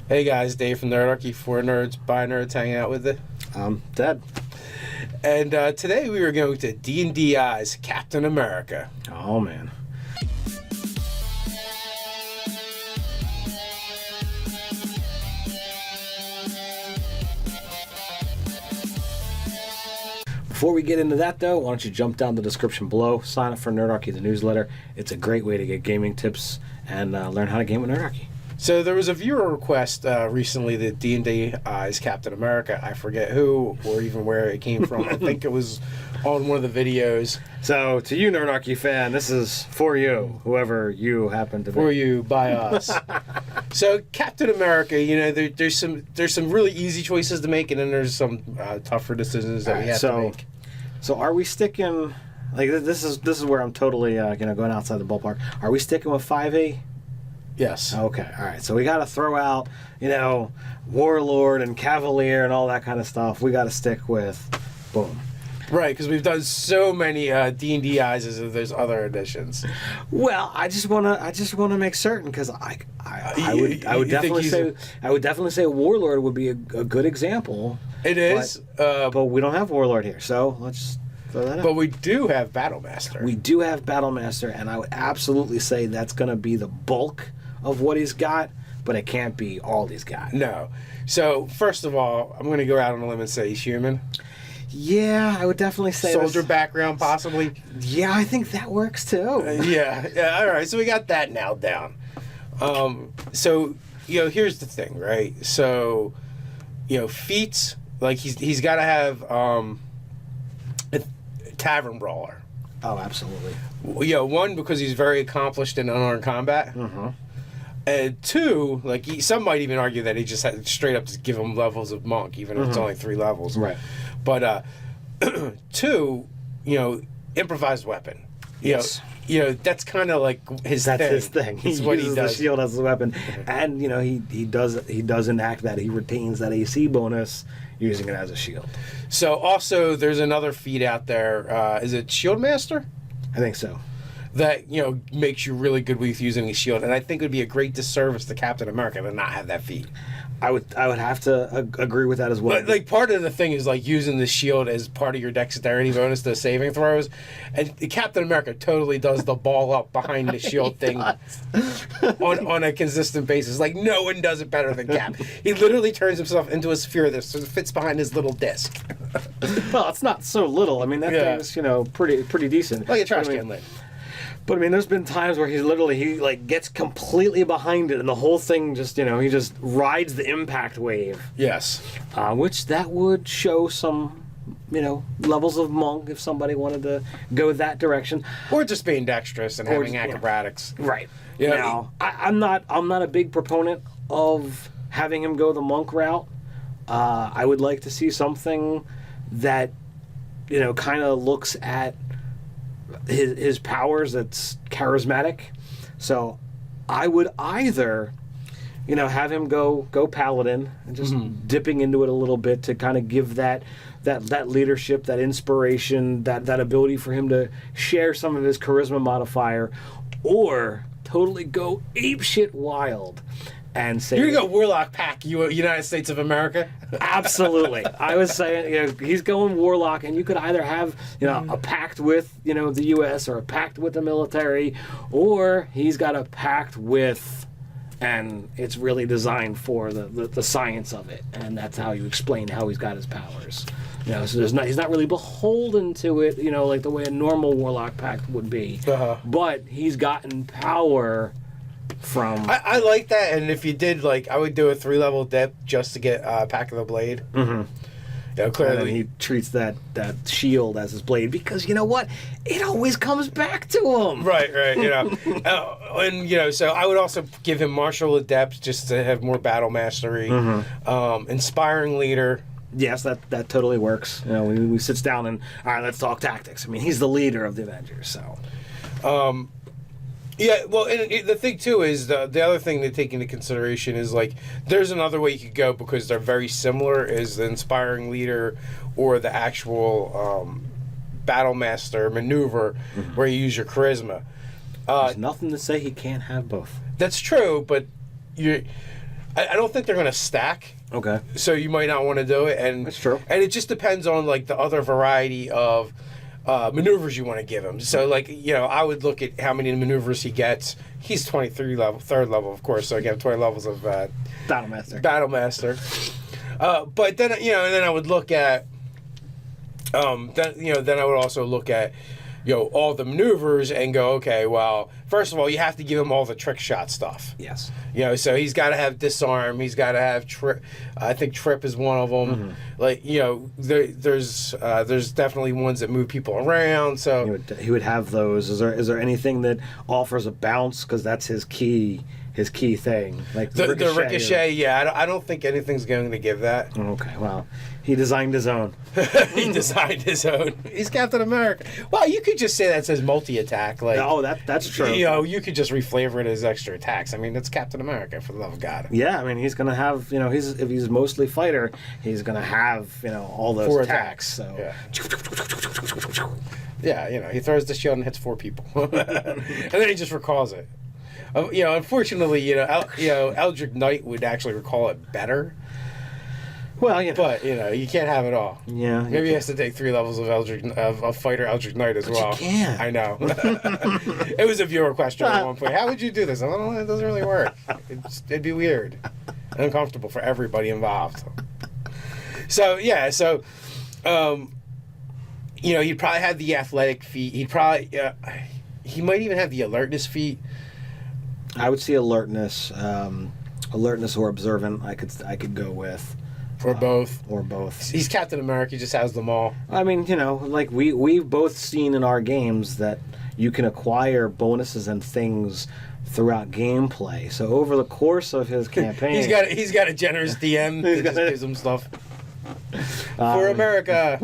Hey guys, Dave from Nerdarchy, for nerds, by nerds, hanging out with it. I'm dead. And today we were going to D&D's Captain America. Oh, man. Before we get into that, though, why don't you jump down the description below, sign up for Nerdarchy, the newsletter. It's a great way to get gaming tips and learn how to game with Nerdarchy. So there was a viewer request recently that D&D's Captain America. I forget who or even where it came from. I think it was on one of the videos. So, to you, Nerdarchy fan, this is for you, whoever you happen to be. For you, by us. So Captain America, you know, there's some really easy choices to make, and then there's some tougher decisions that we have to make. So are we sticking? Like this is where I'm totally going outside the ballpark. Are we sticking with 5E? Yes. Okay. All right. So we got to throw out, Warlord and Cavalier and all that kind of stuff. We got to stick with, boom. Right, because we've done so many D&D eyes as if there's other editions. Well, I just wanna make certain, because I would definitely say Warlord would be a good example. It is, but we don't have Warlord here, so let's throw that out. But we do have Battlemaster. We do have Battlemaster, and I would absolutely say that's going to be the bulk of what he's got, but it can't be all he's got. No. So first of all, I'm going to go out on a limb and say he's human. Yeah, I would definitely say soldier background, possibly. Yeah, I think that works too. Yeah. All right. So we got that nailed down. So here's the thing, right? So, feats, like he's got to have a tavern brawler. Oh, absolutely. One, because he's very accomplished in unarmed combat. Mm-hmm. And two, like some might even argue that he just had straight up to give him levels of monk, even if it's only 3 levels. Right. But two, improvised weapon. Yes. That's kind of like his thing. That's his thing. He uses the shield as a weapon, and he does enact that. He retains that AC bonus using it as a shield. So also, there's another feat out there. Is it Shield Master? I think so. That makes you really good with using a shield, and I think it would be a great disservice to Captain America to not have that feat. I would have to agree with that as well. But, part of the thing is using the shield as part of your dexterity bonus to saving throws, and Captain America totally does the ball up behind the shield thing on a consistent basis. Like no one does it better than Cap. He literally turns himself into a sphere that fits behind his little disc. Well, it's not so little. I mean, that thing's pretty decent. Like a trash can lid. But there's been times where he gets completely behind it, and the whole thing just he just rides the impact wave. Yes. Which that would show some levels of monk if somebody wanted to go that direction, or just being dexterous and having acrobatics. Right. Now, I'm not a big proponent of having him go the monk route. I would like to see something that kind of looks at his powers that's charismatic. So I would either have him go paladin and just dipping into it a little bit to kind of give that leadership, that inspiration, that ability for him to share some of his charisma modifier, or totally go apeshit wild and say, you're gonna go Warlock Pack, United States of America. Absolutely. I was saying, he's going Warlock, and you could either have, a pact with, the U.S. or a pact with the military, or he's got a pact with, and it's really designed for the science of it, and that's how you explain how he's got his powers. So he's not really beholden to it, like the way a normal Warlock pact would be. But he's gotten power from. I like that, and if you did, I would do a 3-level dip just to get Pack of the Blade. Mm-hmm. Clearly and he treats that shield as his blade, because you know what? It always comes back to him. Right. And so I would also give him Martial Adept just to have more battle mastery. Inspiring Leader. Yes, that totally works. We sits down and, all right, let's talk tactics. He's the leader of the Avengers, so. Yeah, well, and the thing, too, is the other thing to take into consideration is, there's another way you could go, because they're very similar, is the Inspiring Leader or the actual Battle Master maneuver where you use your charisma. There's nothing to say he can't have both. That's true, but I don't think they're going to stack. Okay. So you might not want to do it, and That's true. And it just depends on like the other variety of maneuvers you want to give him. So like I would look at how many maneuvers he gets. He's 23 level, third level, of course. So again, 20 levels of Battlemaster. But then and then I would look at then I would also look at all the maneuvers and go, okay, well, first of all, you have to give him all the trick shot stuff. Yes. So he's got to have disarm. He's got to have trip. I think trip is one of them. Mm-hmm. There's definitely ones that move people around. So he would have those. Is there anything that offers a bounce, because that's his key thing, like the ricochet? I don't think anything's going to give that. Okay, well, he designed his own. He designed his own. He's Captain America. Well, you could just say that says multi-attack. Like, that's true. You could just reflavor it as extra attacks. I mean, it's Captain America, for the love of God. Yeah, I mean, he's gonna have if he's mostly fighter, he's gonna have all those 4 attacks. So yeah, he throws the shield and hits 4 people, and then he just recalls it. Unfortunately, Eldritch Knight would actually recall it better. Well, but you can't have it all. Yeah, maybe he has to take 3 levels of fighter Eldritch Knight as well. You can't. I know. It was a viewer question at one point. How would you do this? I don't know. It doesn't really work. It'd be weird, and uncomfortable for everybody involved. So yeah, he'd probably have the athletic feat. He might even have the alertness feat. I would see alertness or observant. I could go with. Or both. He's Captain America. He just has them all. I mean, like we've both seen in our games that you can acquire bonuses and things throughout gameplay. So over the course of his campaign, he's got a generous DM that just gives him stuff for America.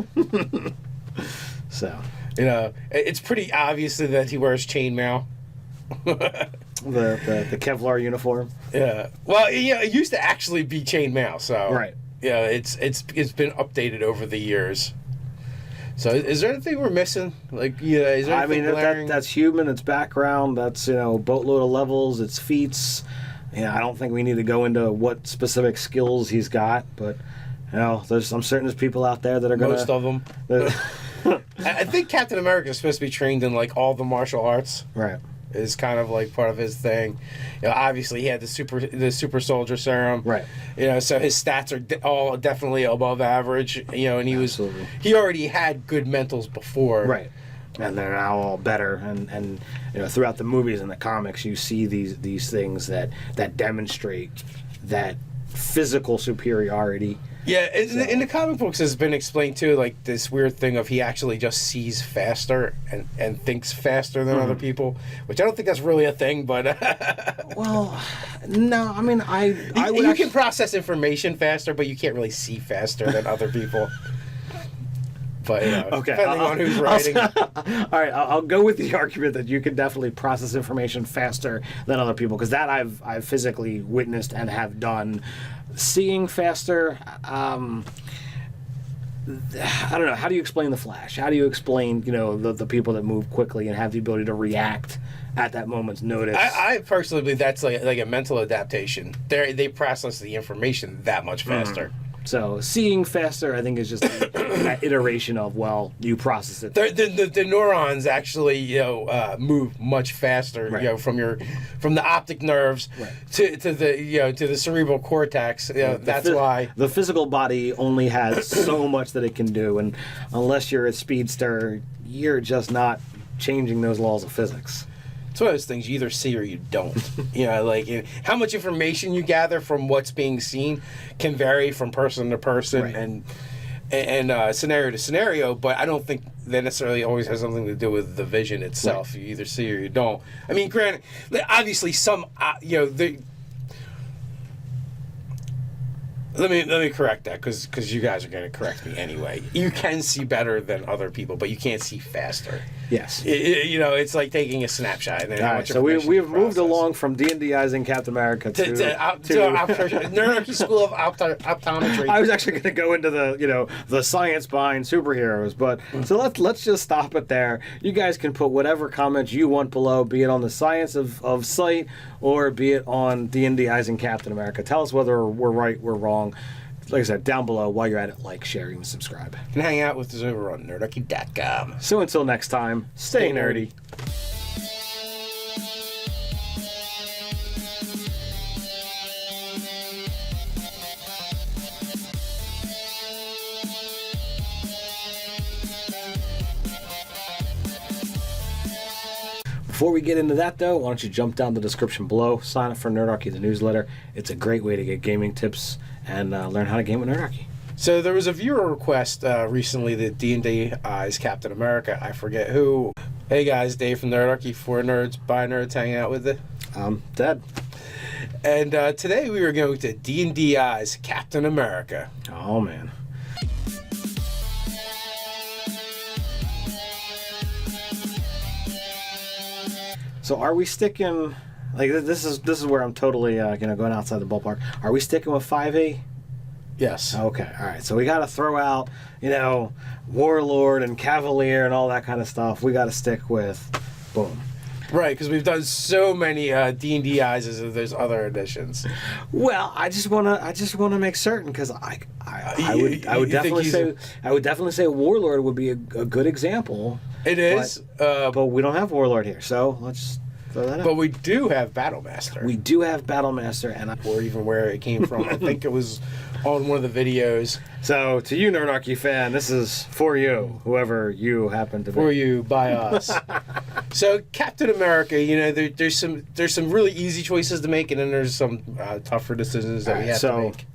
So it's pretty obvious that he wears chainmail. the Kevlar uniform. Yeah. Well, it used to actually be chainmail. So right. Yeah, it's been updated over the years. So is there anything we're missing? Like, is there anything glaring? That's human. It's background. That's boatload of levels. It's feats. I don't think we need to go into what specific skills he's got, but I'm certain there's people out there that are most of them. I think Captain America is supposed to be trained in like all the martial arts. Right. Is kind of like part of his thing. Obviously he had the super soldier serum. Right. So his stats are all definitely above average. And he Absolutely. he already had good mentals before. Right. And they're now all better. And throughout the movies and the comics, you see these things that demonstrate that physical superiority. Yeah, in the comic books, it's been explained too, like this weird thing of he actually just sees faster and thinks faster than other people, which I don't think that's really a thing, but well, no, I mean, you can process information faster, but you can't really see faster than other people. But okay, depending on who's writing. All right, I'll go with the argument that you can definitely process information faster than other people, because that I've physically witnessed and have done. Seeing faster, I don't know. How do you explain the Flash? How do you explain, the people that move quickly and have the ability to react at that moment's notice? I personally believe that's like a mental adaptation. They process the information that much faster. So seeing faster, I think, is just that iteration of, well, you process it. The neurons actually move much faster. Right. From the optic nerves to the cerebral cortex. That's why the physical body only has so much that it can do, and unless you're a speedster, you're just not changing those laws of physics. It's one of those things you either see or you don't. How much information you gather from what's being seen can vary from person to person and scenario to scenario, but I don't think that necessarily always has something to do with the vision itself. Right. You either see or you don't. I mean, granted, obviously some, Let me correct that, because you guys are going to correct me anyway. You can see better than other people, but you can't see faster. Yes. You know, it's like taking a snapshot. And All right, so we have moved along from D&Dizing Captain America to Nerdarchy School of Optometry. I was actually going to go into the science behind superheroes, but so let's just stop it there. You guys can put whatever comments you want below, be it on the science of sight or be it on D&Dizing Captain America. Tell us whether we're right, we're wrong. Like I said, down below, while you're at it, like, share, and subscribe. You can hang out with us over on Nerdarchy.com. So until next time, stay nerdy. Before we get into that, though, why don't you jump down the description below, sign up for Nerdarchy, the newsletter. It's a great way to get gaming tips and learn how to game with Nerdarchy. So there was a viewer request recently that D&Dized Captain America. I forget who. Hey guys, Dave from Nerdarchy, for nerds, by nerds, hanging out with it. I'm dead. And today we were going to D&Dized Captain America. Oh, man. So are we sticking, like, this is where I'm totally going outside the ballpark. Are we sticking with 5e? Yes. Okay, all right. So we got to throw out, Warlord and Cavalier and all that kind of stuff. We got to stick with, boom. Right, because we've done so many D&Dizes and there's other editions. Well, I just wanna make certain, because I would definitely say Warlord would be a good example. It is, but we don't have Warlord here, so let's throw that out. But we do have Battlemaster. We do have Battlemaster, or even where it came from. I think it was on one of the videos. So, to you, Nerdarchy fan, this is for you, whoever you happen to be. For you, by us. So, Captain America, there's some really easy choices to make, and then there's some tougher decisions that we have to make.